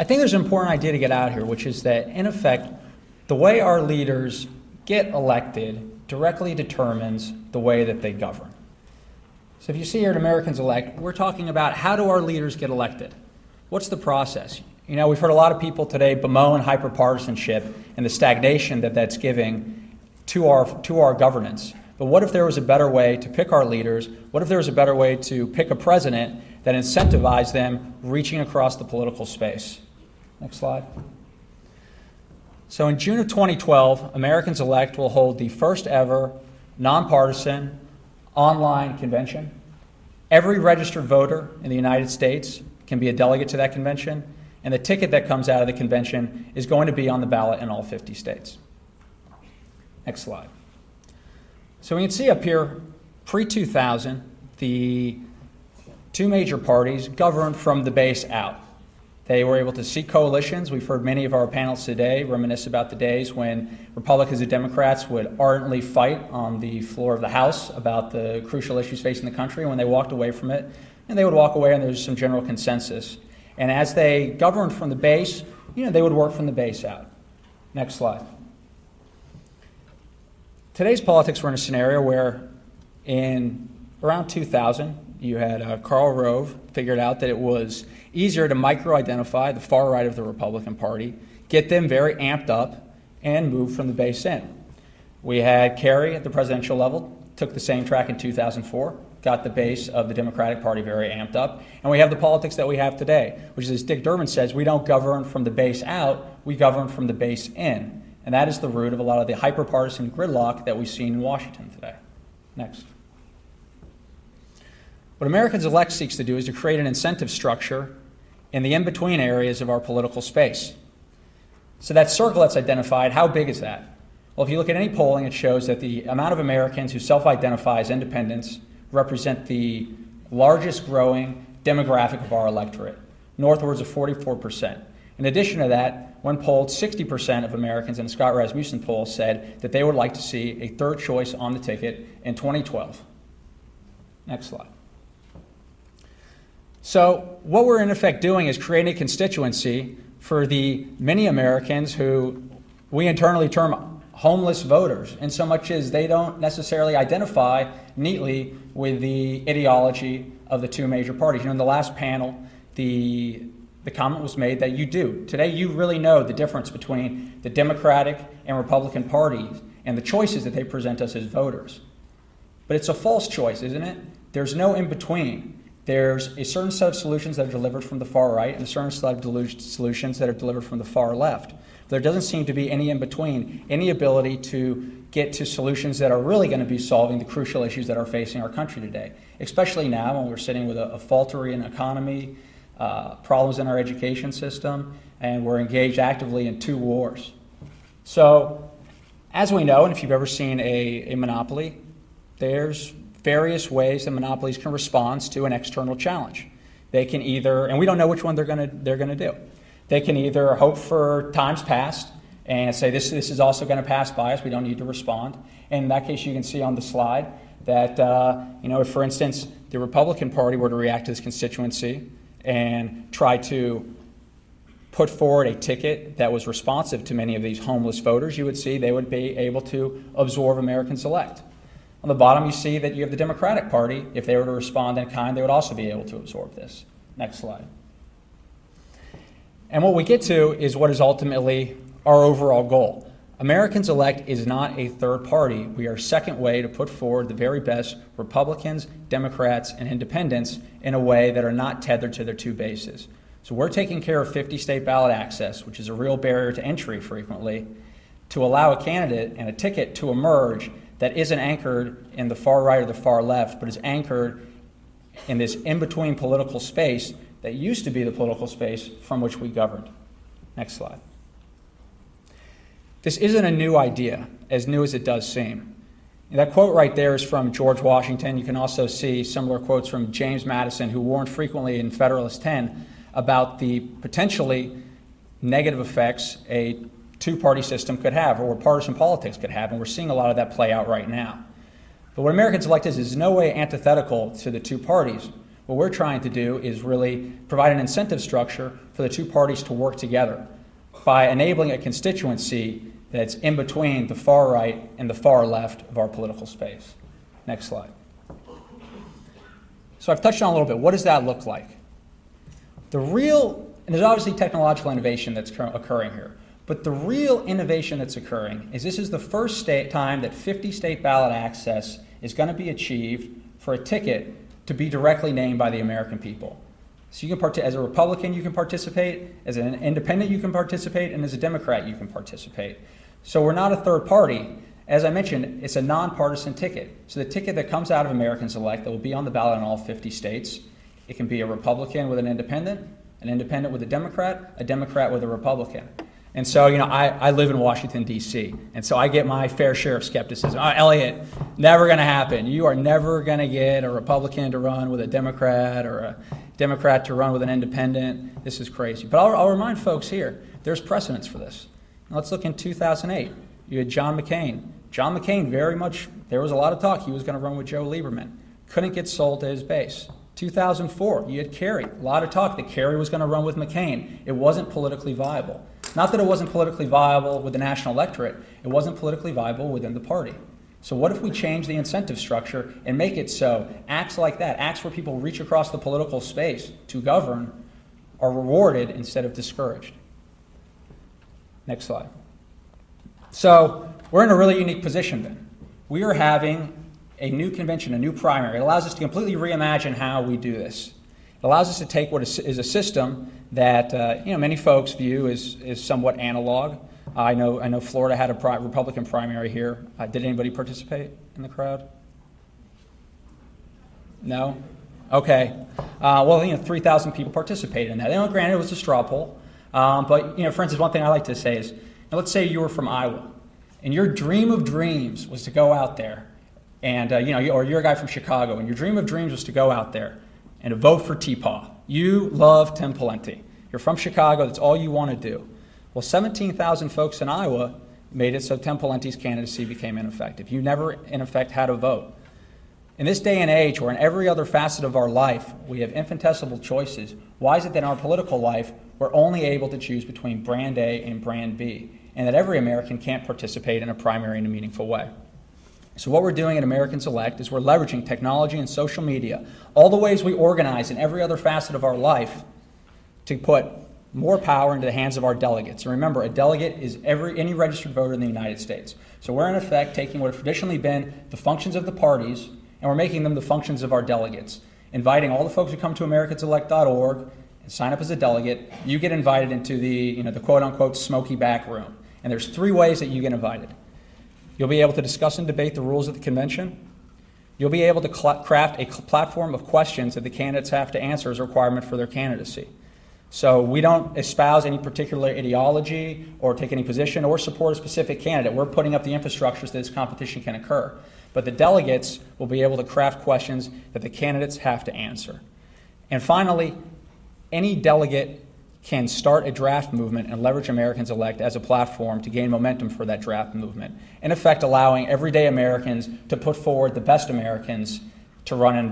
I think there's an important idea to get out here, which is that, in effect, the way our leaders get elected directly determines the way that they govern. So if you see here at Americans Elect, we're talking about how do our leaders get elected? What's the process? You know, we've heard a lot of people today bemoan hyperpartisanship and the stagnation that that's giving to our governance. But what if there was a better way to pick our leaders? What if there was a better way to pick a president that incentivized them reaching across the political space? Next slide. So in June of 2012, Americans Elect will hold the first ever nonpartisan online convention. Every registered voter in the United States can be a delegate to that convention, and the ticket that comes out of the convention is going to be on the ballot in all 50 states. Next slide. So we can see up here, pre-2000, the two major parties governed from the base out. They were able to seek coalitions. We've heard many of our panelists today reminisce about the days when Republicans and Democrats would ardently fight on the floor of the House about the crucial issues facing the country. When they walked away from it, and they would walk away and there was some general consensus. And as they governed from the base, they would work from the base out. Next slide. Today's politics were in a scenario where in around 2000, you had Karl Rove figured out that it was easier to micro-identify the far right of the Republican Party, get them very amped up, and move from the base in. We had Kerry at the presidential level, took the same track in 2004, got the base of the Democratic Party very amped up, and we have the politics that we have today, which is, as Dick Durbin says, we don't govern from the base out, we govern from the base in. And that is the root of a lot of the hyperpartisan gridlock that we've seen in Washington today. Next. What Americans Elect seeks to do is to create an incentive structure in the in-between areas of our political space. So that circle that's identified, how big is that? Well, if you look at any polling, it shows that the amount of Americans who self-identify as independents represent the largest growing demographic of our electorate, northwards of 44%. In addition to that, when polled, 60% of Americans in a Scott Rasmussen poll said that they would like to see a third choice on the ticket in 2012. Next slide. So what we're in effect doing is creating a constituency for the many Americans who we internally term homeless voters, in so much as they don't necessarily identify neatly with the ideology of the two major parties. In the last panel, the comment was made that you do. Today, you really know the difference between the Democratic and Republican parties and the choices that they present us as voters. But it's a false choice, isn't it? There's no in-between. There's a certain set of solutions that are delivered from the far right and a certain set of solutions that are delivered from the far left. There doesn't seem to be any in-between, any ability to get to solutions that are really going to be solving the crucial issues that are facing our country today, especially now when we're sitting with a faltering economy, problems in our education system, and we're engaged actively in two wars. So, as we know, and if you've ever seen a monopoly, there's various ways that monopolies can respond to an external challenge. They can either, and we don't know which one they're going to do. They can either hope for times past and say this is also going to pass by us, we don't need to respond. And in that case, you can see on the slide that if, for instance, the Republican Party were to react to this constituency and try to put forward a ticket that was responsive to many of these homeless voters, you would see they would be able to absorb Americans Elect. On the bottom, you see that you have the Democratic Party. If they were to respond in kind, they would also be able to absorb this. Next slide. And what we get to is what is ultimately our overall goal. Americans Elect is not a third party. We are a second way to put forward the very best Republicans, Democrats, and independents in a way that are not tethered to their two bases. So we're taking care of 50-state ballot access, which is a real barrier to entry frequently, to allow a candidate and a ticket to emerge that isn't anchored in the far right or the far left, but is anchored in this in-between political space that used to be the political space from which we governed. Next slide. This isn't a new idea, as new as it does seem. And that quote right there is from George Washington. You can also see similar quotes from James Madison, who warned frequently in Federalist 10 about the potentially negative effects a two-party system could have, or what partisan politics could have, and we're seeing a lot of that play out right now. But what Americans Elect is no way antithetical to the two parties. What we're trying to do is really provide an incentive structure for the two parties to work together by enabling a constituency that's in between the far right and the far left of our political space. Next slide. So I've touched on a little bit. What does that look like? And there's obviously technological innovation that's occurring here, but the real innovation that's occurring is this is the first time that 50-state ballot access is going to be achieved for a ticket to be directly named by the American people. So you can as a Republican, you can participate, as an independent, you can participate, and as a Democrat, you can participate. So we're not a third party. As I mentioned, it's a nonpartisan ticket. So the ticket that comes out of Americans Elect that will be on the ballot in all 50 states, it can be a Republican with an independent with a Democrat with a Republican. And so, I live in Washington, D.C., and so I get my fair share of skepticism. Oh, Elliot, never going to happen. You are never going to get a Republican to run with a Democrat or a Democrat to run with an independent. This is crazy. But I'll remind folks here, there's precedence for this. Now, let's look in 2008. You had John McCain. John McCain, there was a lot of talk he was going to run with Joe Lieberman. Couldn't get sold to his base. 2004, you had Kerry. A lot of talk that Kerry was going to run with McCain. It wasn't politically viable. Not that it wasn't politically viable with the national electorate, it wasn't politically viable within the party. So what if we change the incentive structure and make it so acts like that, acts where people reach across the political space to govern, are rewarded instead of discouraged? Next slide. So we're in a really unique position then. We are having a new convention, a new primary. It allows us to completely reimagine how we do this. It allows us to take what is a system that many folks view as somewhat analog. I know Florida had a Republican primary here. Did anybody participate in the crowd? No? Okay. 3,000 people participated in that. Granted, it was a straw poll. But for instance, one thing I like to say is, let's say you were from Iowa, and your dream of dreams was to go out there, and or you're a guy from Chicago, and your dream of dreams was to go out there and to vote for T-Paw. You love Tim Pawlenty. You're from Chicago. That's all you want to do. Well, 17,000 folks in Iowa made it so Tim Pawlenty's candidacy became ineffective. You never, in effect, had a vote. In this day and age, where in every other facet of our life we have infinitesimal choices, why is it that in our political life we're only able to choose between brand A and brand B, and that every American can't participate in a primary in a meaningful way? So what we're doing at Americans Elect is we're leveraging technology and social media, all the ways we organize in every other facet of our life, to put more power into the hands of our delegates. And remember, a delegate is any registered voter in the United States. So we're in effect taking what have traditionally been the functions of the parties, and we're making them the functions of our delegates. Inviting all the folks who come to americanselect.org and sign up as a delegate, you get invited into the quote-unquote smoky back room. And there's 3 ways that you get invited. You'll be able to discuss and debate the rules of the convention. You'll be able to craft a platform of questions that the candidates have to answer as a requirement for their candidacy. So we don't espouse any particular ideology or take any position or support a specific candidate. We're putting up the infrastructure so this competition can occur. But the delegates will be able to craft questions that the candidates have to answer. And finally, any delegate can start a draft movement and leverage Americans Elect as a platform to gain momentum for that draft movement, in effect allowing everyday Americans to put forward the best Americans to run in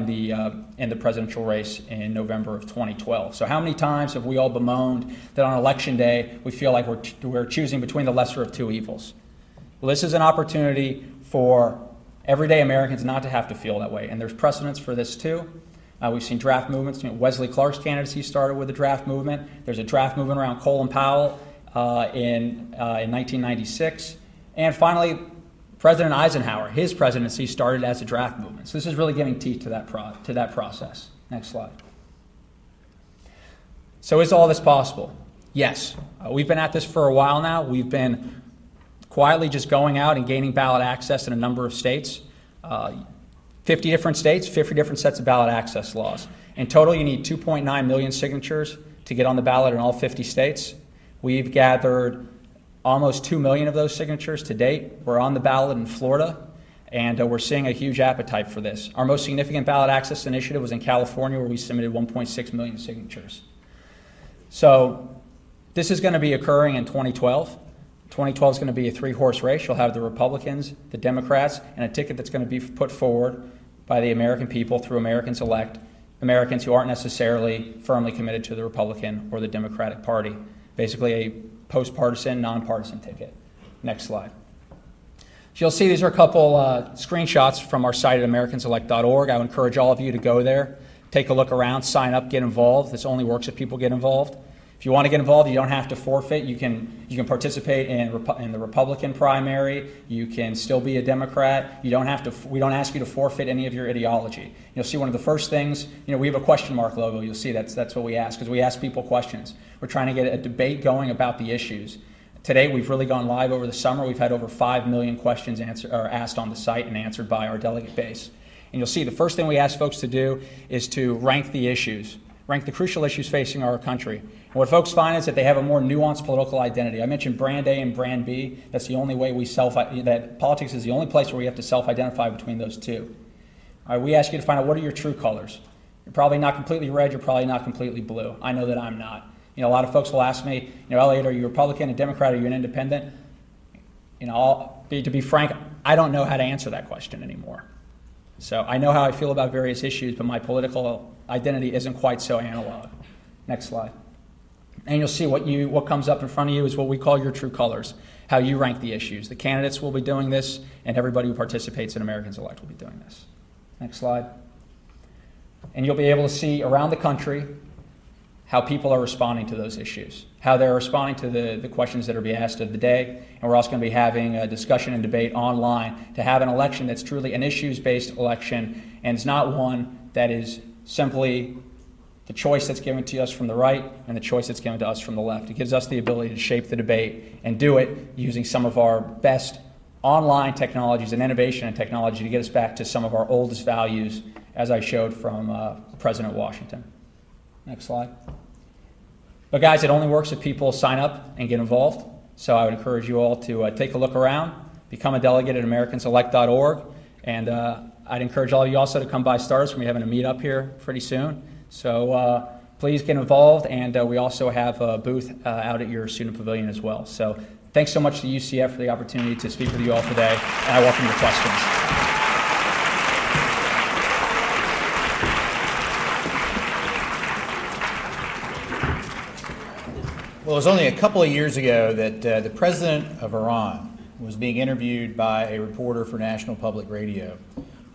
the presidential race in November of 2012. So how many times have we all bemoaned that on election day we feel like we're choosing between the lesser of 2 evils? Well, this is an opportunity for everyday Americans not to have to feel that way, and there's precedence for this too. We've seen draft movements. Wesley Clark's candidacy started with a draft movement. There's a draft movement around Colin Powell in 1996. And finally, President Eisenhower, his presidency started as a draft movement. So this is really giving teeth to that process. Next slide. So is all this possible? Yes. We've been at this for a while now. We've been quietly just going out and gaining ballot access in a number of states. 50 different states, 50 different sets of ballot access laws. In total, you need 2.9 million signatures to get on the ballot in all 50 states. We've gathered almost 2 million of those signatures to date. We're on the ballot in Florida, and we're seeing a huge appetite for this. Our most significant ballot access initiative was in California, where we submitted 1.6 million signatures. So this is going to be occurring in 2012. 2012 is going to be a 3-horse race. You'll have the Republicans, the Democrats, and a ticket that's going to be put forward by the American people through Americans elect Americans who aren't necessarily firmly committed to the Republican or the Democratic Party. Basically a post-partisan, nonpartisan ticket. Next slide. So you'll see these are a couple screenshots from our site at americanselect.org. I would encourage all of you to go there, take a look around, sign up, get involved. This only works if people get involved. If you want to get involved, you don't have to forfeit. You can participate in the Republican primary. You can still be a Democrat. We don't ask you to forfeit any of your ideology. You'll see one of the first things, we have a question mark logo. You'll see that's what we ask, because we ask people questions. We're trying to get a debate going about the issues. Today, we've really gone live over the summer. We've had over 5 million questions asked on the site and answered by our delegate base. And you'll see the first thing we ask folks to do is to rank the issues, rank the crucial issues facing our country. And what folks find is that they have a more nuanced political identity. I mentioned brand A and brand B. That's the only way that politics is the only place where we have to self-identify between those two. All right, we ask you to find out what are your true colors. You're probably not completely red. You're probably not completely blue. I know that I'm not. A lot of folks will ask me, Elliot, are you a Republican, a Democrat, are you an independent? To be frank, I don't know how to answer that question anymore. So I know how I feel about various issues, but my political identity isn't quite so analog. Next slide. And you'll see what comes up in front of you is what we call your true colors, how you rank the issues. The candidates will be doing this, and everybody who participates in Americans Elect will be doing this. Next slide. And you'll be able to see around the country how people are responding to those issues, how they're responding to the questions that are being asked of the day. And we're also going to be having a discussion and debate online to have an election that's truly an issues-based election, and it's not one that is simply the choice that's given to us from the right and the choice that's given to us from the left. It gives us the ability to shape the debate and do it using some of our best online technologies and innovation and technology to get us back to some of our oldest values, as I showed from President Washington. Next slide. But guys, it only works if people sign up and get involved. So I would encourage you all to take a look around, become a delegate at americanselect.org, and I'd encourage all of you also to come by Stars. We're having a meetup here pretty soon. So please get involved, and we also have a booth out at your student pavilion as well. So thanks so much to UCF for the opportunity to speak with you all today, and I welcome your questions. Well, it was only a couple of years ago that the president of Iran was being interviewed by a reporter for National Public Radio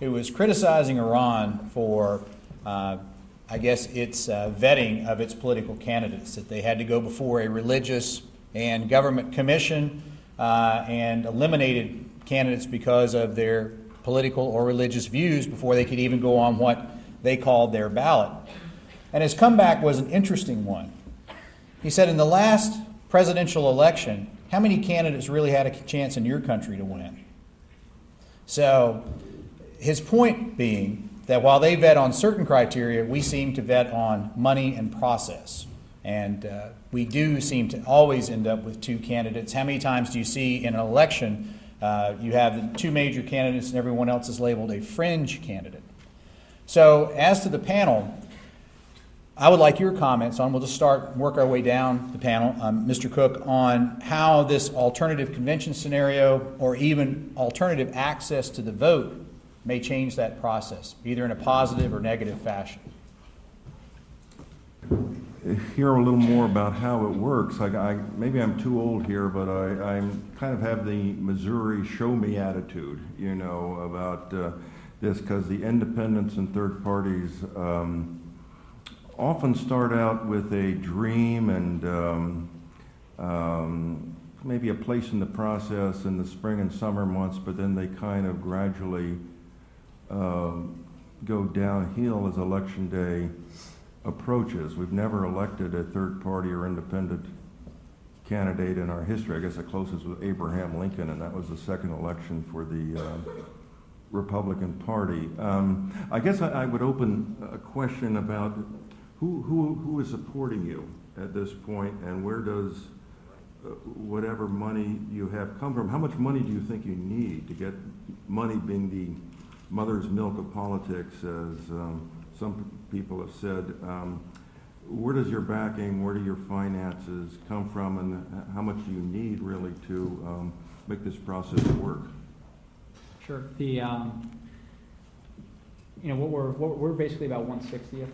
who was criticizing Iran for, I guess, its vetting of its political candidates, that they had to go before a religious and government commission and eliminated candidates because of their political or religious views before they could even go on what they called their ballot. And his comeback was an interesting one. He said, in the last presidential election, how many candidates really had a chance in your country to win? So his point being that while they vet on certain criteria, we seem to vet on money and process. And we do seem to always end up with two candidates. How many times do you see in an election you have the two major candidates and everyone else is labeled a fringe candidate? So as to the panel, I would like your comments on, we'll just work our way down the panel, Mr. Cook, on how this alternative convention scenario or even alternative access to the vote may change that process, either in a positive or negative fashion. Hear a little more about how it works. Maybe I'm too old here, but I kind of have the Missouri show me attitude, about this, because the independents and third parties often start out with a dream and maybe a place in the process in the spring and summer months, but then they kind of gradually go downhill as election day approaches. We've never elected a third party or independent candidate in our history. I guess the closest was Abraham Lincoln, and that was the second election for the Republican Party. I guess I would open a question about who is supporting you at this point, and where does whatever money you have come from? How much money do you think you need to get, money being the mother's milk of politics, as some people have said? Where does your backing, where do your finances come from, and how much do you need really to make this process work? Sure. we're basically about 1/60th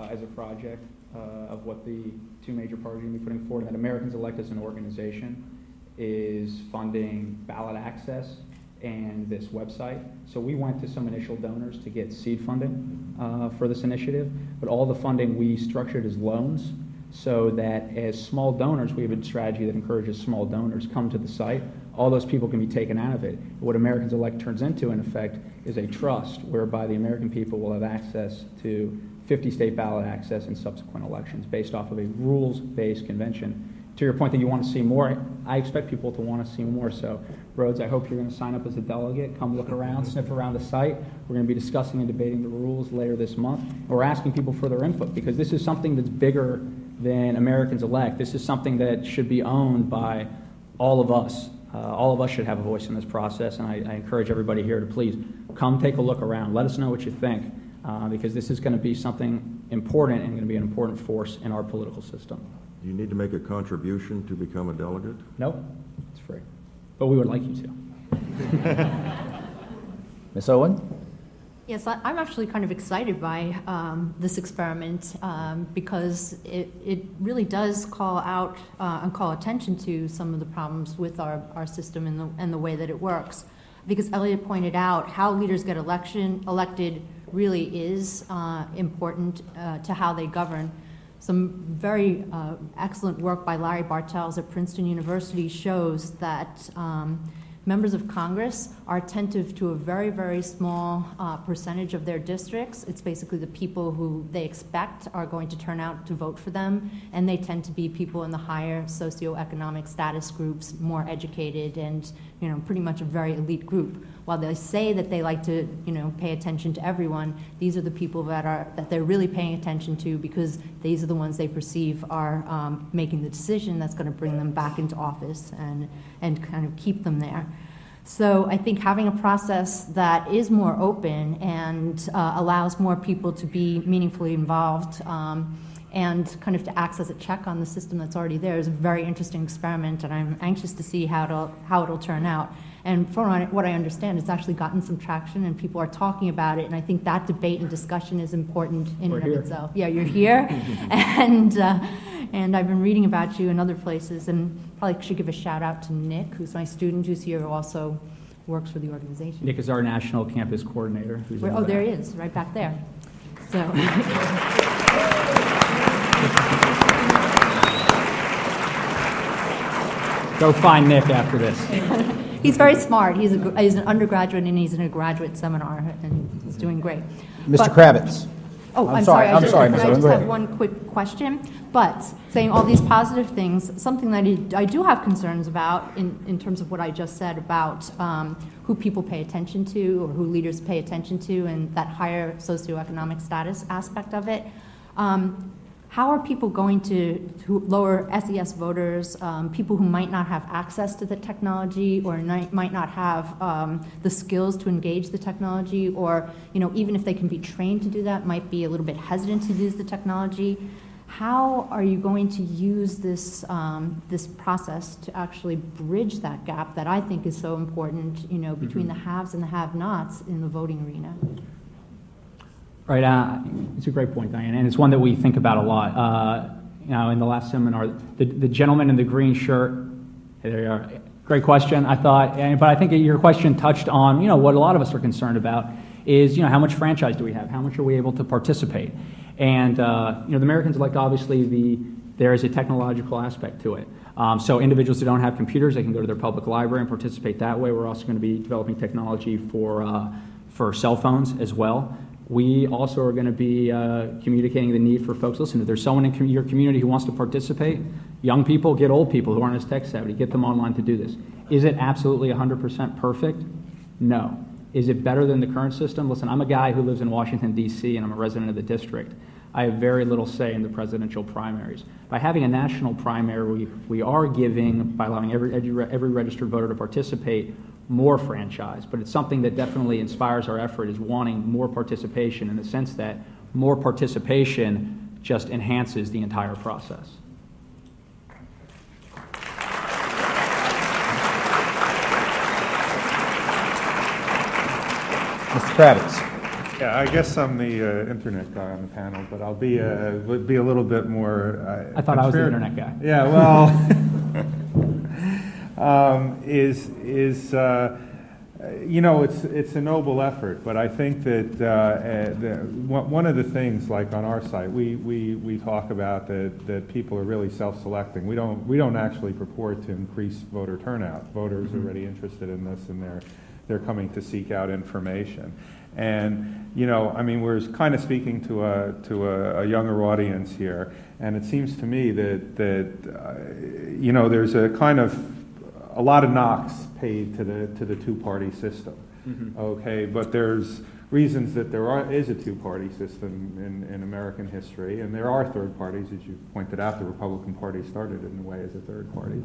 as a project of what the two major parties are going to be putting forward. That Americans Elect as an organization is funding ballot access and this website. So we went to some initial donors to get seed funding for this initiative, but all the funding we structured as loans so that as small donors, we have a strategy that encourages small donors come to the site. All those people can be taken out of it. What Americans Elect turns into, in effect, is a trust whereby the American people will have access to 50 state ballot access in subsequent elections based off of a rules-based convention. To your point that you want to see more, I expect people to want to see more. So, Rhodes, I hope you're going to sign up as a delegate, come look around, sniff around the site. We're going to be discussing and debating the rules later this month. And we're asking people for their input because this is something that's bigger than Americans Elect. This is something that should be owned by all of us. All of us should have a voice in this process, and I encourage everybody here to please come take a look around. Let us know what you think, because this is going to be something important and going to be an important force in our political system. Do you need to make a contribution to become a delegate? Nope, it's free. But we would like you to. Ms. Owen? Yes, I'm actually kind of excited by this experiment because it really does call out and call attention to some of the problems with our system and the way that it works. Because Elliot pointed out how leaders get elected really is important to how they govern. Some very excellent work by Larry Bartels at Princeton University shows that members of Congress are attentive to a very, very small percentage of their districts. It's basically the people who they expect are going to turn out to vote for them, and they tend to be people in the higher socioeconomic status groups, more educated, and pretty much a very elite group. While they say that they like to pay attention to everyone, these are the people that they're really paying attention to because these are the ones they perceive are making the decision that's going to bring them back into office and kind of keep them there. So I think having a process that is more open and allows more people to be meaningfully involved and kind of to act as a check on the system that's already there is a very interesting experiment, and I'm anxious to see how it'll turn out. And from what I understand, it's actually gotten some traction, and people are talking about it. And I think that debate and discussion is important in and of itself. Yeah, you're here, and I've been reading about you in other places, and probably should give a shout out to Nick, who's my student, who's here, who also works for the organization. Nick is our national campus coordinator. Oh, there he is, right back there. So. Go find Nick after this. He's very smart. He's an undergraduate, and he's in a graduate seminar, and he's doing great. Mr. Kravitz. Oh, I'm sorry, I Ms. just Owen. have one quick question. But saying all these positive things, something that I do have concerns about in terms of what I just said about who people pay attention to or who leaders pay attention to and that higher socioeconomic status aspect of it. How are people going to lower SES voters, people who might not have access to the technology or might not have the skills to engage the technology, or even if they can be trained to do that, might be a little bit hesitant to use the technology? How are you going to use this this process to actually bridge that gap that I think is so important, between the haves and the have-nots in the voting arena? Right, it's a great point, Diane, and it's one that we think about a lot. In the last seminar, the gentleman in the green shirt, there you are. Great question, I thought, but I think your question touched on, what a lot of us are concerned about is, how much franchise do we have? How much are we able to participate? And, the Americans Elect, obviously, there is a technological aspect to it. So individuals who don't have computers, they can go to their public library and participate that way. We're also going to be developing technology for cell phones as well. We also are going to be communicating the need for folks. Listen, if there's someone in your community who wants to participate, young people, get old people who aren't as tech savvy, get them online to do this. Is it absolutely 100% perfect? No. Is it better than the current system? Listen, I'm a guy who lives in Washington, D.C., and I'm a resident of the district. I have very little say in the presidential primaries. By having a national primary, we are giving, by allowing every registered voter to participate, more franchise, but it's something that definitely inspires our effort, is wanting more participation in the sense that more participation just enhances the entire process. Mr. Kravitz. Yeah, I guess I'm the internet guy on the panel, but I'll be would be a little bit more. I thought I was the contrarian. internet guy. Yeah, well, it's a noble effort, but I think that one of the things, like on our site, we talk about that people are really self-selecting. We don't actually purport to increase voter turnout. Voters are already interested in this, and they're coming to seek out information. And we're kind of speaking to a younger audience here, and it seems to me that there's a lot of knocks paid to the two-party system. Okay, but there's reasons that is a two-party system in American history, and there are third parties, as you pointed out. The Republican Party started in a way as a third party.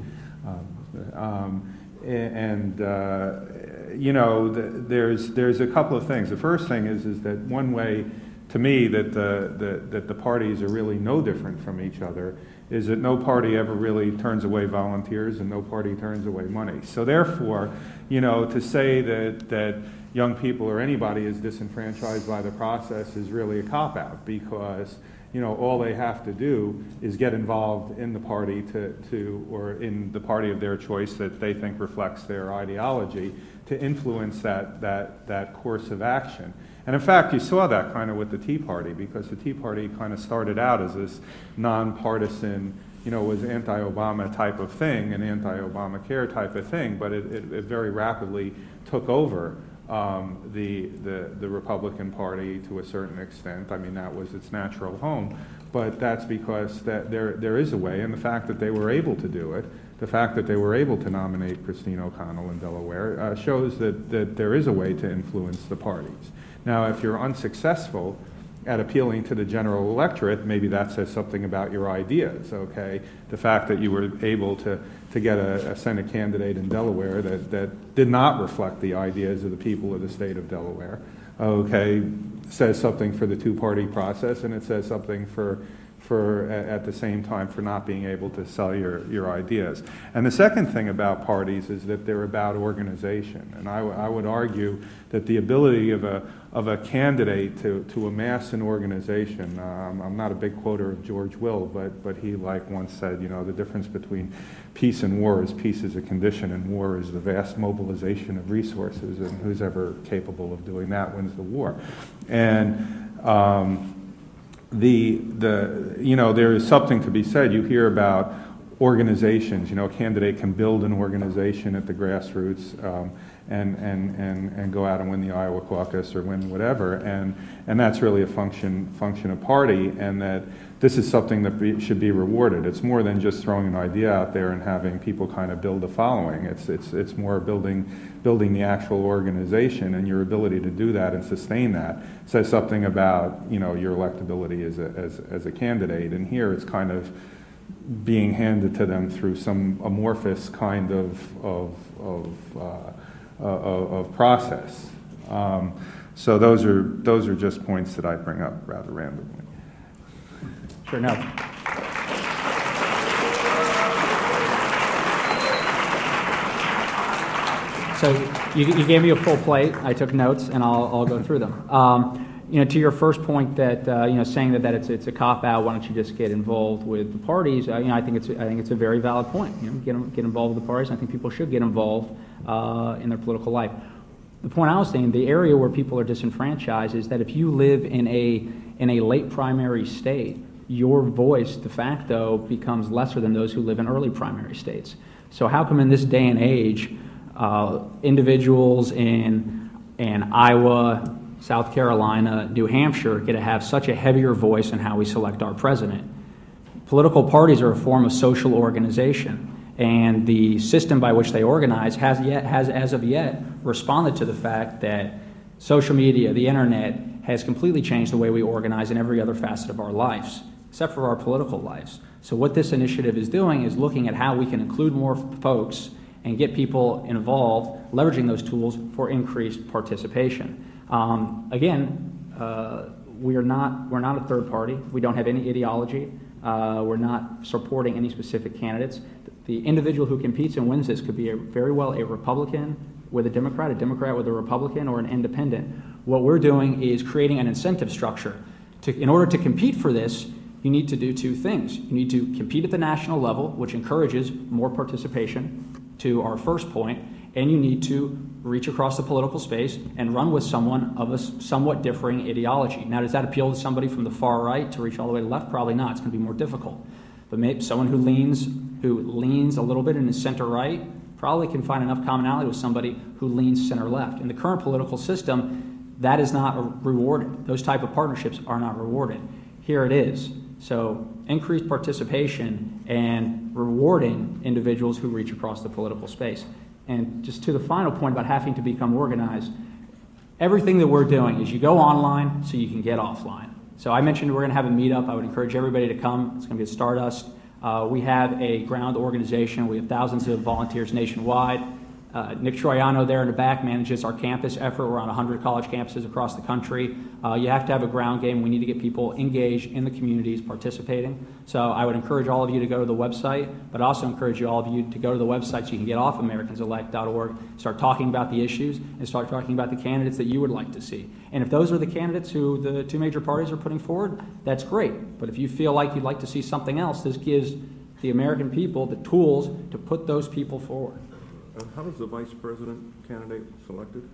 There's a couple of things. The first thing is that one way, to me, that the parties are really no different from each other is that no party ever really turns away volunteers and no party turns away money. So therefore, to say that young people or anybody is disenfranchised by the process is really a cop-out, because all they have to do is get involved in the party or in the party of their choice that they think reflects their ideology to influence that course of action. And in fact, you saw that kind of with the Tea Party, because the Tea Party kind of started out as this nonpartisan, was anti-Obama type of thing, an anti-Obamacare type of thing, but it very rapidly took over the Republican Party to a certain extent. I mean, that was its natural home, but that's because there is a way, and the fact that they were able to do it, the fact that they were able to nominate Christine O'Connell in Delaware, shows that there is a way to influence the parties. Now, if you're unsuccessful at appealing to the general electorate, maybe that says something about your ideas, okay? The fact that you were able to get a Senate candidate in Delaware that did not reflect the ideas of the people of the state of Delaware, okay, says something for the two-party process, and it says something for at the same time for not being able to sell your ideas. And the second thing about parties is that they're about organization. And I would argue that the ability of a candidate to amass an organization, I'm not a big quoter of George Will, but he once said, the difference between peace and war is peace is a condition and war is the vast mobilization of resources, and who's ever capable of doing that wins the war. And there is something to be said. You hear about organizations. A candidate can build an organization at the grassroots and go out and win the Iowa caucus or win whatever, and that's really a function of party, and that this is something that should be rewarded. It's more than just throwing an idea out there and having people kind of build a following. It's more building the actual organization, and your ability to do that and sustain that says something about your electability as a candidate. And here it's kind of being handed to them through some amorphous kind of process. So those are just points that I bring up rather randomly. Sure, no. So you gave me a full plate. I took notes, and I'll go through them. To your first point that saying that it's a cop out. Why don't you just get involved with the parties? I think it's a very valid point. Get involved with the parties. I think people should get involved in their political life. The point I was saying, the area where people are disenfranchised is that if you live in a late primary state, your voice de facto becomes lesser than those who live in early primary states. So how come in this day and age, individuals in Iowa, South Carolina, New Hampshire get to have such a heavier voice in how we select our president? Political parties are a form of social organization, and the system by which they organize has as of yet responded to the fact that social media, the internet, has completely changed the way we organize in every other facet of our lives, except for our political lives. So what this initiative is doing is looking at how we can include more folks and get people involved, leveraging those tools for increased participation. We're not a third party. We don't have any ideology. We're not supporting any specific candidates. The individual who competes and wins this could be very well a Republican with a Democrat with a Republican, or an independent. What we're doing is creating an incentive structure. In order to compete for this, you need to do two things. You need to compete at the national level, which encourages more participation, to our first point, and you need to reach across the political space and run with someone of a somewhat differing ideology. Now, does that appeal to somebody from the far right to reach all the way to the left? Probably not. It's going to be more difficult. But maybe someone who leans a little bit in the center right probably can find enough commonality with somebody who leans center left. In the current political system, that is not rewarded. Those type of partnerships are not rewarded. Here it is. So increased participation and rewarding individuals who reach across the political space. And just to the final point about having to become organized, everything that we're doing is you go online so you can get offline. So I mentioned we're going to have a meetup. I would encourage everybody to come. It's going to be at Stardust. We have a ground organization. We have thousands of volunteers nationwide. Nick Troiano there in the back manages our campus effort. We're on 100 college campuses across the country. You have to have a ground game. We need to get people engaged in the communities, participating. So I would encourage all of you to go to the website, but also encourage all of you to go to the website so you can get off americanselect.org, start talking about the issues, and start talking about the candidates that you would like to see. And if those are the candidates who the two major parties are putting forward, that's great. But if you feel like you'd like to see something else, this gives the American people the tools to put those people forward. How is the vice president candidate selected?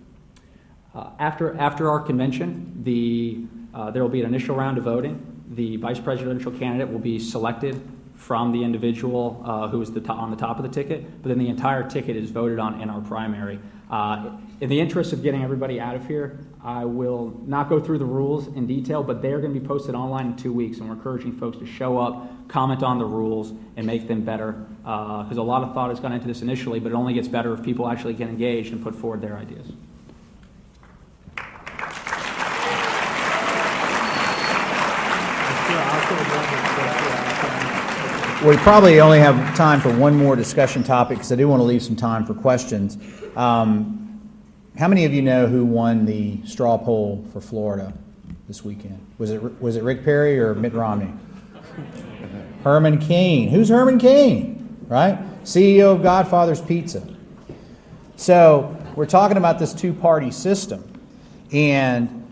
After our convention, there will be an initial round of voting. The vice presidential candidate will be selected from the individual who is on the top of the ticket, but then the entire ticket is voted on in our primary. In the interest of getting everybody out of here, I will not go through the rules in detail, but they are going to be posted online in 2 weeks, and we're encouraging folks to show up, comment on the rules, and make them better, because a lot of thought has gone into this initially, but it only gets better if people actually get engaged and put forward their ideas. We probably only have time for one more discussion topic because I do want to leave some time for questions. How many of you know who won the straw poll for Florida this weekend? Was it Rick Perry or Mitt Romney? Herman Cain. Who's Herman Cain? Right? CEO of Godfather's Pizza. So we're talking about this two-party system and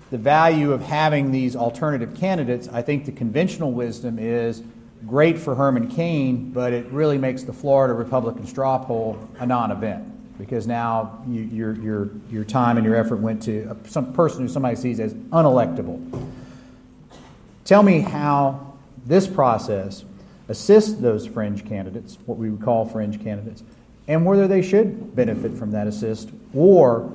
the value of having these alternative candidates. I think the conventional wisdom is great for Herman Cain, but it really makes the Florida Republican straw poll a non-event because now your time and your effort went to some person who somebody sees as unelectable. Tell me how this process assists those fringe candidates, what we would call fringe candidates, and whether they should benefit from that assist, or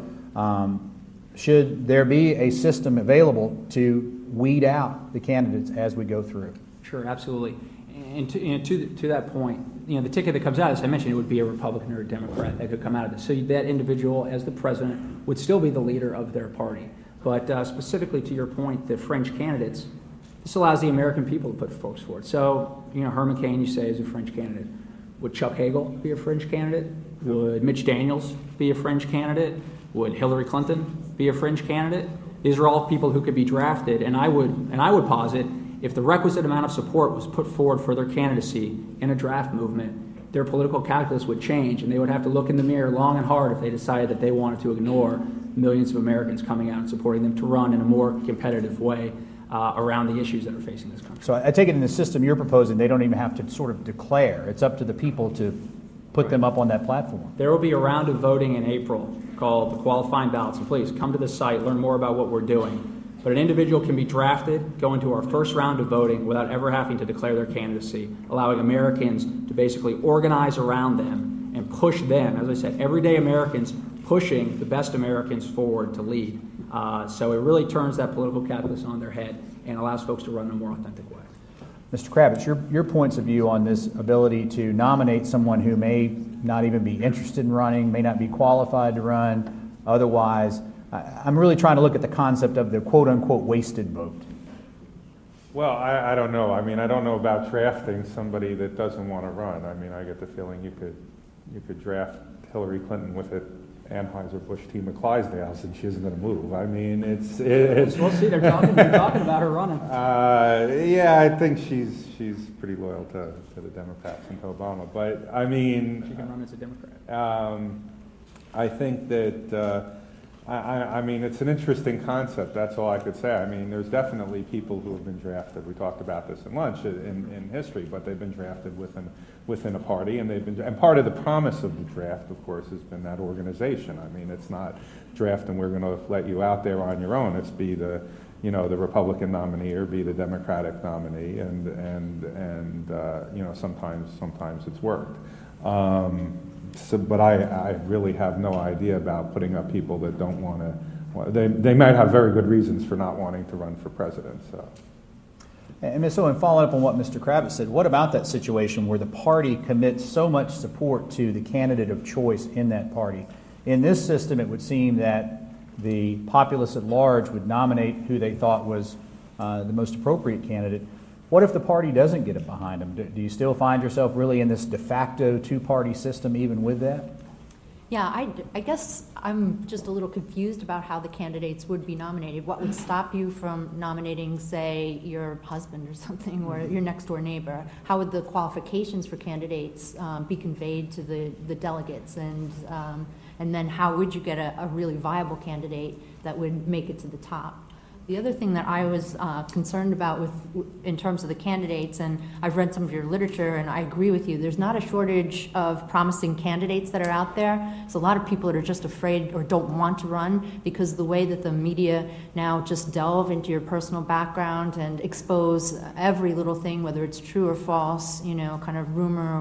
should there be a system available to weed out the candidates as we go through? Sure, absolutely. And to that point, the ticket that comes out, as I mentioned, it would be a Republican or a Democrat that could come out of this. So that individual, as the president, would still be the leader of their party. But specifically to your point, the fringe candidates, this allows the American people to put folks forward. So, Herman Cain, you say, is a fringe candidate. Would Chuck Hagel be a fringe candidate? Would Mitch Daniels be a fringe candidate? Would Hillary Clinton be a fringe candidate? These are all people who could be drafted, and I would posit if the requisite amount of support was put forward for their candidacy in a draft movement, their political calculus would change, and they would have to look in the mirror long and hard if they decided that they wanted to ignore millions of Americans coming out and supporting them to run in a more competitive way around the issues that are facing this country. So I take it in the system you're proposing, they don't even have to sort of declare. It's up to the people to put them up on that platform. There will be a round of voting in April called the qualifying ballots, and please come to the site, learn more about what we're doing. But an individual can be drafted, go into our first round of voting without ever having to declare their candidacy, allowing Americans to basically organize around them and push them, as I said, everyday Americans pushing the best Americans forward to lead. So it really turns that political calculus on their head and allows folks to run in a more authentic way. Mr. Kravitz, your points of view on this ability to nominate someone who may not even be interested in running, may not be qualified to run, otherwise, I'm really trying to look at the concept of the quote-unquote wasted vote. Well, I don't know. I mean, I don't know about drafting somebody that doesn't want to run. I mean, I get the feeling you could draft Hillary Clinton with an Anheuser-Busch team of Clydesdales and she isn't going to move. I mean, it's we'll see. They're talking about her running. Yeah, I think she's pretty loyal to the Democrats and to Obama. But I mean, she can run as a Democrat. I think that I mean, it's an interesting concept. That's all I could say. I mean, there's definitely people who have been drafted. We talked about this in lunch in history, but they've been drafted within a party, and part of the promise of the draft, of course, has been that organization. I mean, it's not draft and we're going to let you out there on your own. It's be the Republican nominee or be the Democratic nominee, and sometimes it's worked. But I really have no idea about putting up people that don't want to. They might have very good reasons for not wanting to run for president. So. And Ms. Owen, following up on what Mr. Kravitz said, what about that situation where the party commits so much support to the candidate of choice in that party? In this system, it would seem that the populace at large would nominate who they thought was the most appropriate candidate. What if the party doesn't get it behind them? Do you still find yourself really in this de facto two-party system even with that? Yeah, I guess I'm just a little confused about how the candidates would be nominated. What would stop you from nominating, say, your husband or something, or your next-door neighbor? How would the qualifications for candidates be conveyed to the delegates? And then how would you get a really viable candidate that would make it to the top? The other thing that I was concerned about in terms of the candidates, and I've read some of your literature, and I agree with you, there's not a shortage of promising candidates that are out there. There's a lot of people that are just afraid or don't want to run because the way that the media now just delve into your personal background and expose every little thing, whether it's true or false, kind of rumor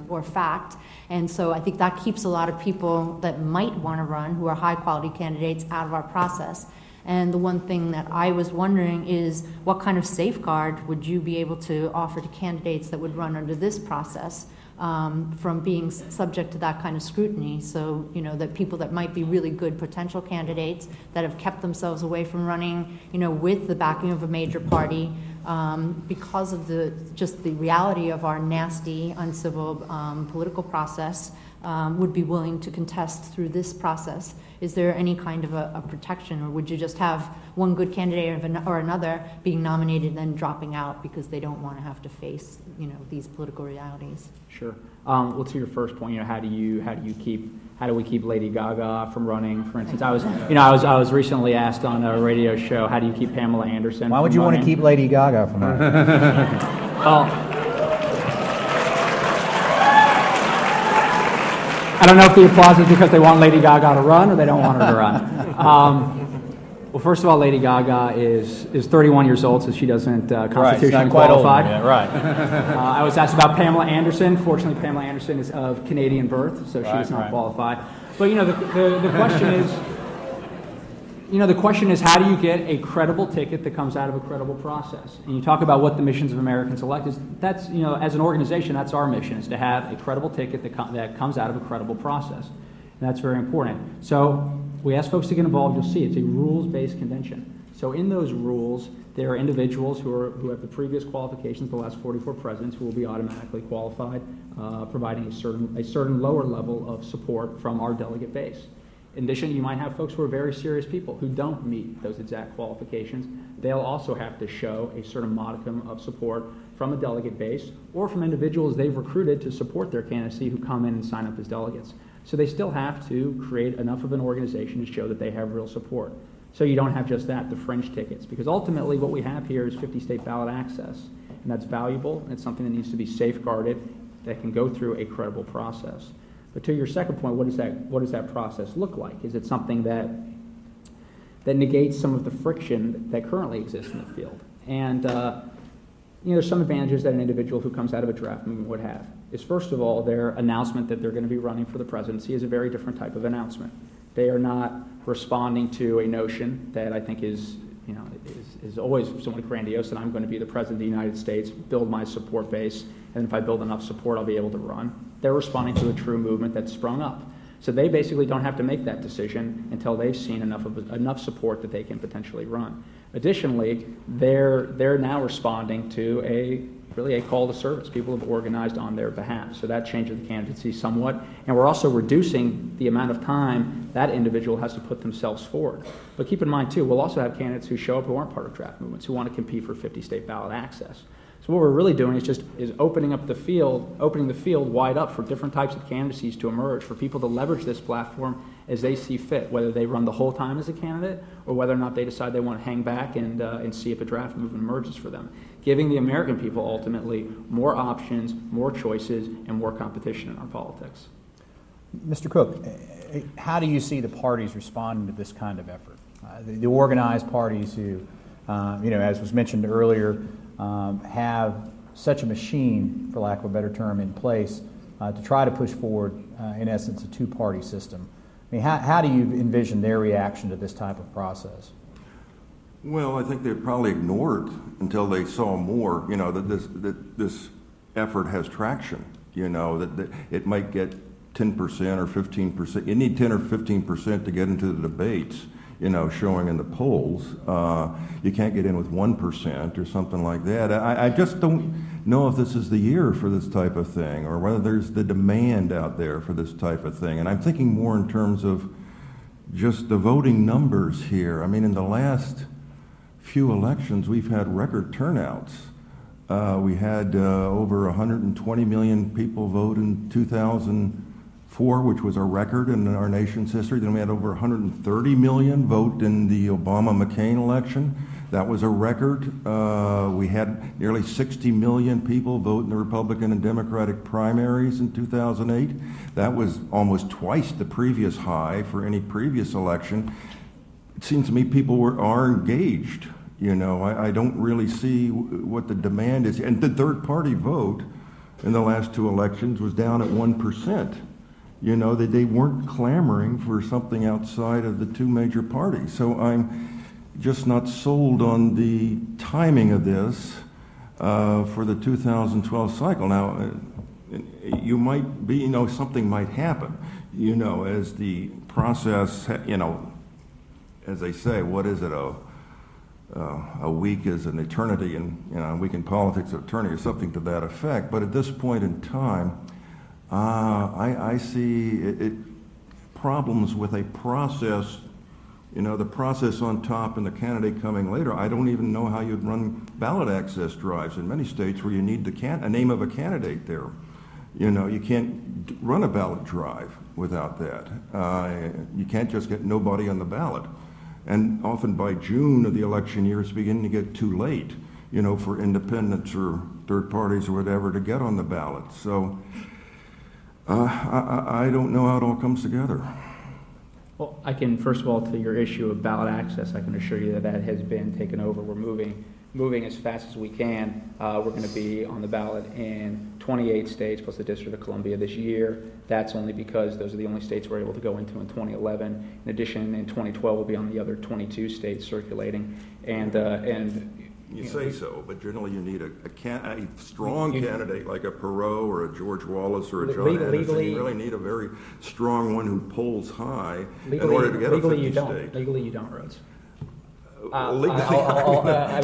or fact. And so I think that keeps a lot of people that might want to run, who are high-quality candidates, out of our process. And the one thing that I was wondering is what kind of safeguard would you be able to offer to candidates that would run under this process from being subject to that kind of scrutiny? So, that people that might be really good potential candidates that have kept themselves away from running, with the backing of a major party because of the reality of our nasty, uncivil political process, would be willing to contest through this process. Is there any kind of a protection, or would you just have one good candidate or another being nominated and then dropping out because they don't want to have to face, these political realities? Sure. Well, to your first point, how do we keep Lady Gaga from running? For instance, I was recently asked on a radio show, how do you keep Pamela Anderson? Why would you want to keep Lady Gaga from running? Well, I don't know if the applause is because they want Lady Gaga to run or they don't want her to run. Well, first of all, Lady Gaga is 31 years old, so she doesn't constitutionally qualify. Yeah, right. I was asked about Pamela Anderson. Fortunately, Pamela Anderson is of Canadian birth, so she does not qualify. But the question is, the question is, how do you get a credible ticket that comes out of a credible process? And you talk about what the missions of Americans Elect is. That's, as an organization, that's our mission, is to have a credible ticket that comes out of a credible process. And that's very important. So we ask folks to get involved. You'll see it's a rules-based convention. So in those rules, there are individuals who have the previous qualifications, the last 44 presidents, who will be automatically qualified, providing a certain lower level of support from our delegate base. In addition, you might have folks who are very serious people who don't meet those exact qualifications. They'll also have to show a certain modicum of support from a delegate base or from individuals they've recruited to support their candidacy who come in and sign up as delegates. So they still have to create enough of an organization to show that they have real support. So you don't have just that, the fringe tickets, because ultimately what we have here is 50-state ballot access, and that's valuable, and it's something that needs to be safeguarded, that can go through a credible process. But to your second point, what does that process look like? Is it something that negates some of the friction that currently exists in the field? And there's some advantages that an individual who comes out of a draft movement would have. Is first of all, their announcement that they're going to be running for the presidency is a very different type of announcement. They are not responding to a notion that I think is always somewhat grandiose, that I'm going to be the president of the United States, build my support base, and if I build enough support, I'll be able to run. They're responding to a true movement that's sprung up. So they basically don't have to make that decision until they've seen enough support that they can potentially run. Additionally, they're now responding to a call to service. People have organized on their behalf. So that changes the candidacy somewhat. And we're also reducing the amount of time that individual has to put themselves forward. But keep in mind, too, we'll also have candidates who show up who aren't part of draft movements, who want to compete for 50-state ballot access. So what we're really doing is opening the field wide up for different types of candidacies to emerge, for people to leverage this platform as they see fit, whether they run the whole time as a candidate or whether or not they decide they want to hang back and see if a draft movement emerges for them. Giving the American people ultimately more options, more choices, and more competition in our politics. Mr. Cook, how do you see the parties responding to this kind of effort? The organized parties who, as was mentioned earlier, have such a machine, for lack of a better term, in place to try to push forward, in essence, a two-party system. I mean, how do you envision their reaction to this type of process? Well, I think they probably ignored until they saw more, that this effort has traction, that it might get 10% or 15%. You need 10 or 15% to get into the debates, showing in the polls. You can't get in with 1% or something like that. I just don't know if this is the year for this type of thing or whether there's the demand out there for this type of thing. And I'm thinking more in terms of just the voting numbers here. I mean, in the last few elections, we've had record turnouts. We had over 120 million people vote in 2004, which was a record in our nation's history. Then we had over 130 million vote in the Obama-McCain election. That was a record. We had nearly 60 million people vote in the Republican and Democratic primaries in 2008. That was almost twice the previous high for any previous election. It seems to me people are engaged. I don't really see what the demand is. And the third-party vote in the last two elections was down at 1%. They weren't clamoring for something outside of the two major parties. So I'm just not sold on the timing of this for the 2012 cycle. Now, you might be, something might happen, as the process, as they say, what is it, a week is an eternity, and a week in politics, an eternity, or something to that effect. But at this point in time, I see problems with a process. The process on top and the candidate coming later. I don't even know how you'd run ballot access drives in many states where you need a name of a candidate there. You can't run a ballot drive without that. You can't just get nobody on the ballot. And often by June of the election year, it's beginning to get too late, for independents or third parties or whatever to get on the ballot. So I don't know how it all comes together. Well, I can, first of all, to your issue of ballot access, I can assure you that has been taken over. We're moving as fast as we can. We're going to be on the ballot in 28 states plus the District of Columbia this year. That's only because those are the only states we're able to go into in 2011. In addition, in 2012, we'll be on the other 22 states circulating. You say so, but generally you need a strong candidate like a Perot or a George Wallace or a John Anderson. You really need a very strong one who polls high in order to get a 50 state. Legally, you don't, Rhodes.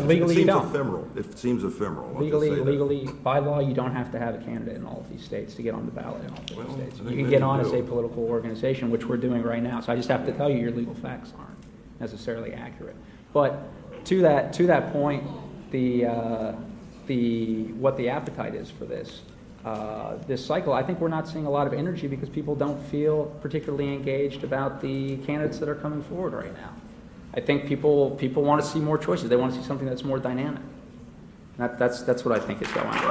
Legally, you don't. It seems ephemeral. Legally, by law, you don't have to have a candidate in all of these states to get on the ballot in all 50 states. You can get on as a political organization, which we're doing right now. So I just have to tell you, your legal facts aren't necessarily accurate. But to that point, what the appetite is for this cycle, I think we're not seeing a lot of energy because people don't feel particularly engaged about the candidates that are coming forward right now. I think people want to see more choices. They want to see something that's more dynamic. That's what I think is going on.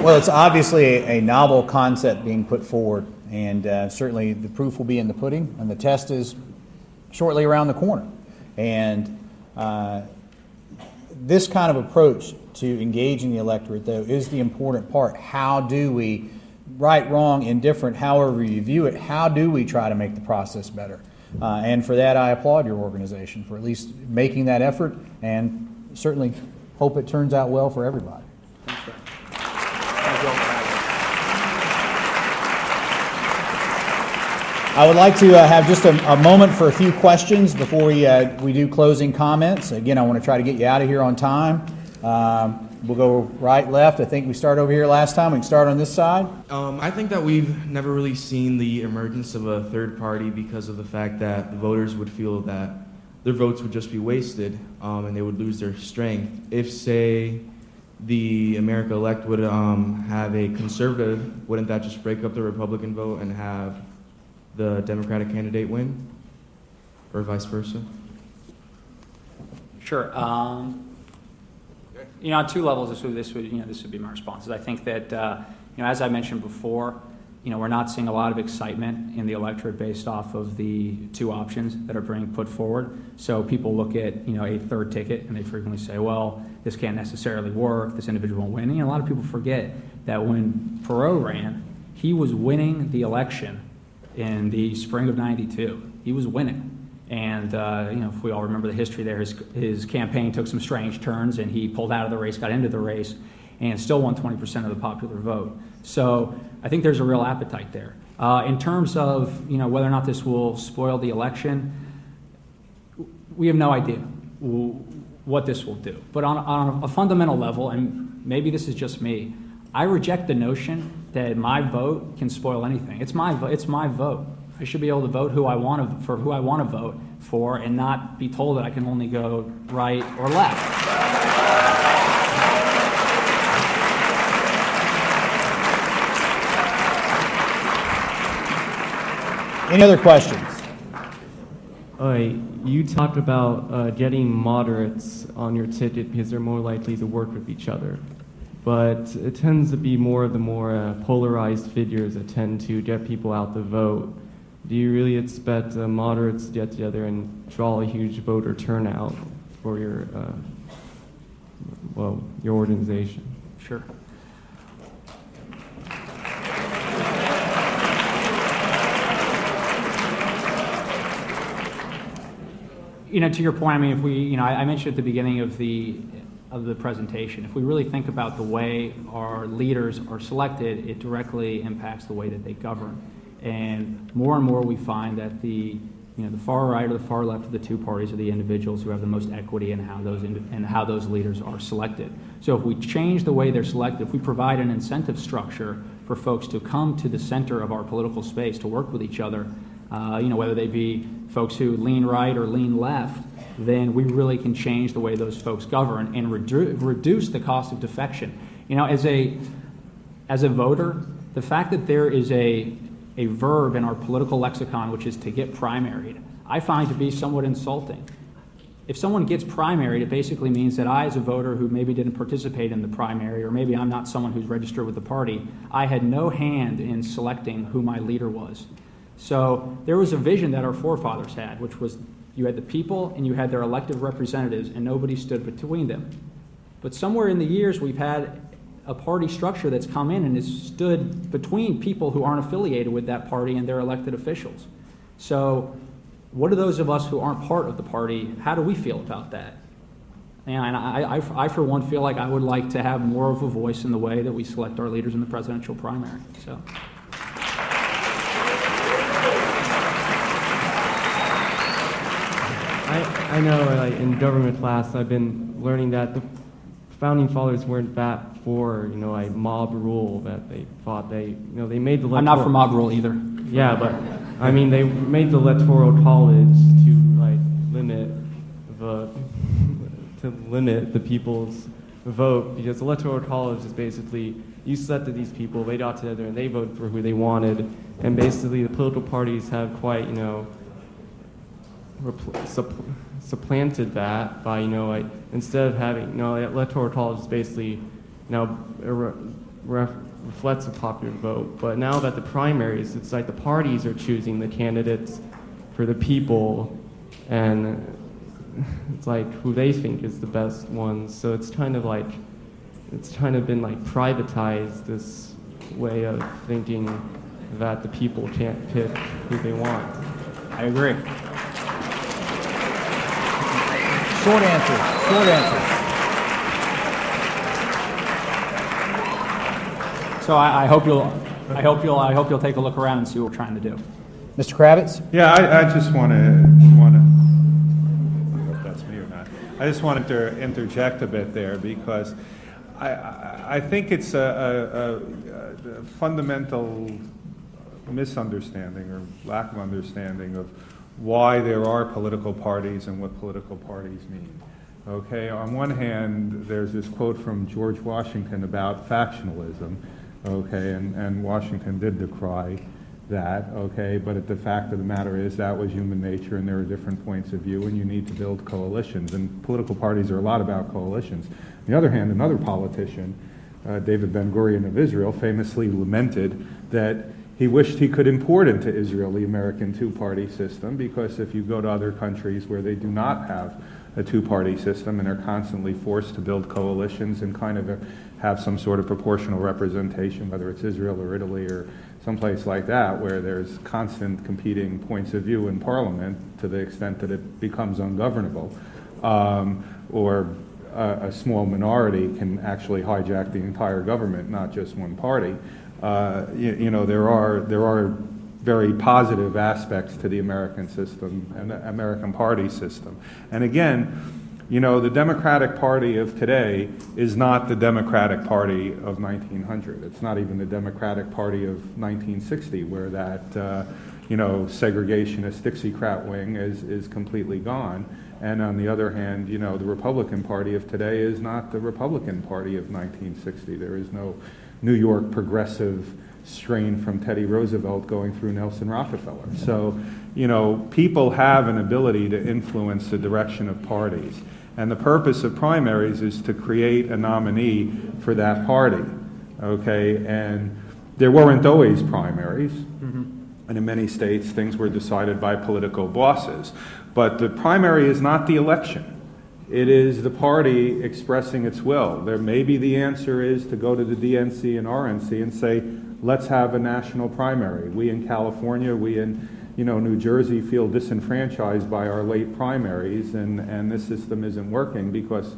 Well, it's obviously a novel concept being put forward, and certainly the proof will be in the pudding, and the test is shortly around the corner. And this kind of approach to engaging the electorate, though, is the important part. How do we, right, wrong, indifferent, however you view it, how do we try to make the process better? And for that, I applaud your organization for at least making that effort, and certainly hope it turns out well for everybody. I would like to have just a moment for a few questions before we do closing comments. Again, I want to try to get you out of here on time. We'll go right, left. I think we started over here last time. We can start on this side. I think that we've never really seen the emergence of a third party because of the fact that the voters would feel that their votes would just be wasted, and they would lose their strength. If, say, the America elect would have a conservative, wouldn't that just break up the Republican vote and have the Democratic candidate win, or vice versa? Sure. You know, on two levels, this would be my response. I think that as I mentioned before, we're not seeing a lot of excitement in the electorate based off of the two options that are being put forward. So people look at a third ticket and they frequently say, well, this can't necessarily work. This individual won't win. And a lot of people forget that when Perot ran, he was winning the election in the spring of '92. He was winning. And, if we all remember the history there, his campaign took some strange turns and he pulled out of the race, got into the race, and still won 20% of the popular vote. So I think there's a real appetite there. In terms of, whether or not this will spoil the election, we have no idea what this will do. But on a fundamental level, and maybe this is just me, I reject the notion that my vote can spoil anything. It's my vote. I should be able to vote who I want to vote for, and not be told that I can only go right or left. Any other questions? You talked about getting moderates on your ticket because they're more likely to work with each other. But it tends to be more of the more polarized figures that tend to get people out to vote. Do you really expect moderates to get together and draw a huge voter turnout for your organization? Sure. To your point, I mean, if we, I mentioned at the beginning of the presentation, if we really think about the way our leaders are selected, it directly impacts the way that they govern. And more we find that the far right or the far left of the two parties are the individuals who have the most equity in how those leaders are selected. So if we change the way they're selected, if we provide an incentive structure for folks to come to the center of our political space to work with each other, whether they be folks who lean right or lean left, then we really can change the way those folks govern and reduce the cost of defection. As a voter, the fact that there is a verb in our political lexicon, which is to get primaried, I find to be somewhat insulting. If someone gets primaried, it basically means that I, as a voter who maybe didn't participate in the primary, or maybe I'm not someone who's registered with the party, I had no hand in selecting who my leader was. So there was a vision that our forefathers had, which was you had the people and you had their elected representatives, and nobody stood between them. But somewhere in the years, we've had a party structure that's come in and has stood between people who aren't affiliated with that party and their elected officials. So what do those of us who aren't part of the party, how do we feel about that? And I for one, feel like I would like to have more of a voice in the way that we select our leaders in the presidential primary. So. I know in government class I've been learning that the founding fathers weren't that for a mob rule, that they thought they made the electoral... I'm not for mob rule either. Yeah, but I mean they made the electoral college to limit the people's vote, because the electoral college is basically you selected these people, they got together and they voted for who they wanted, and basically the political parties have quite supplanted that by instead of having the electoral college is basically reflects the popular vote, but now that the primaries, it's like the parties are choosing the candidates for the people, and it's like who they think is the best ones. So it's kind of been privatized, this way of thinking that the people can't pick who they want. I agree. Short answer. So I hope you'll take a look around and see what we're trying to do. Mr. Kravitz? Yeah, I just want to, I don't know if that's me or not. I just wanted to interject a bit there, because I think it's a fundamental misunderstanding or lack of understanding of why there are political parties and what political parties mean. Okay, on one hand, there's this quote from George Washington about factionalism, okay, and Washington did decry that, okay, but the fact of the matter is that was human nature and there are different points of view and you need to build coalitions, and political parties are a lot about coalitions. On the other hand, another politician, David Ben-Gurion of Israel, famously lamented that he wished he could import into Israel the American two-party system, because if you go to other countries where they do not have a two-party system and are constantly forced to build coalitions and kind of have some sort of proportional representation, whether it's Israel or Italy or someplace like that, where there's constant competing points of view in parliament to the extent that it becomes ungovernable, or a small minority can actually hijack the entire government, not just one party. You know, there are very positive aspects to the American system and the American party system. And again, you know, the Democratic Party of today is not the Democratic Party of 1900. It's not even the Democratic Party of 1960, where that, you know, segregationist Dixiecrat wing is completely gone. And on the other hand, you know, the Republican Party of today is not the Republican Party of 1960. There is no New York progressive strain from Teddy Roosevelt going through Nelson Rockefeller. So, you know, people have an ability to influence the direction of parties. And the purpose of primaries is to create a nominee for that party, okay? And there weren't always primaries. And in many states, things were decided by political bosses. But the primary is not the election. It is the party expressing its will. There maybe the answer is to go to the DNC and RNC and say, let's have a national primary. We in California, we in New Jersey feel disenfranchised by our late primaries, and this system isn't working because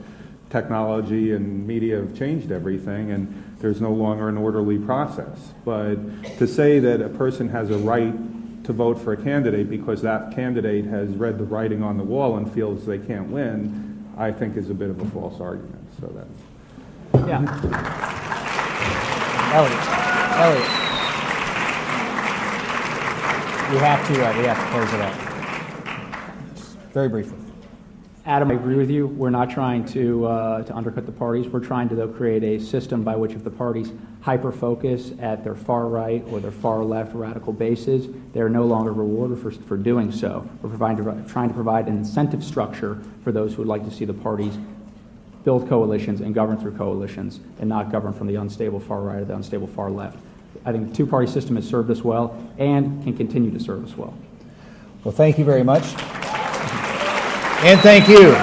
technology and media have changed everything, and there's no longer an orderly process. But to say that a person has a right to vote for a candidate because that candidate has read the writing on the wall and feels they can't win, I think is a bit of a false argument. So that's... Yeah. Elliot. We have to close it out. Very briefly. Adam, I agree with you. We're not trying to undercut the parties. We're trying to, though, create a system by which if the parties hyper-focus at their far right or their far left radical bases, they're no longer rewarded for doing so. We're trying to provide an incentive structure for those who would like to see the parties build coalitions and govern through coalitions and not govern from the unstable far right or the unstable far left. I think the two-party system has served us well and can continue to serve us well. Well, thank you very much. And thank you.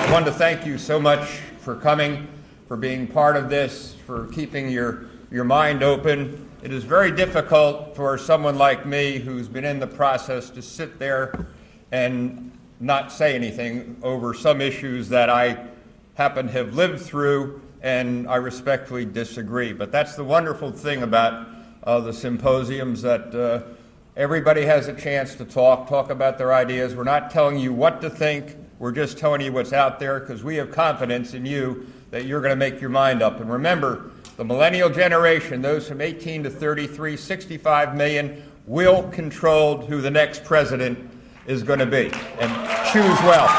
I want to thank you so much for coming, for being part of this, for keeping your mind open. It is very difficult for someone like me who's been in the process to sit there and not say anything over some issues that I happen to have lived through, and I respectfully disagree. But that's the wonderful thing about the symposiums, that everybody has a chance to talk about their ideas. We're not telling you what to think. We're just telling you what's out there, because we have confidence in you that you're going to make your mind up. And remember, the millennial generation, those from 18 to 33, 65 million, will control who the next president is going to be. And choose well.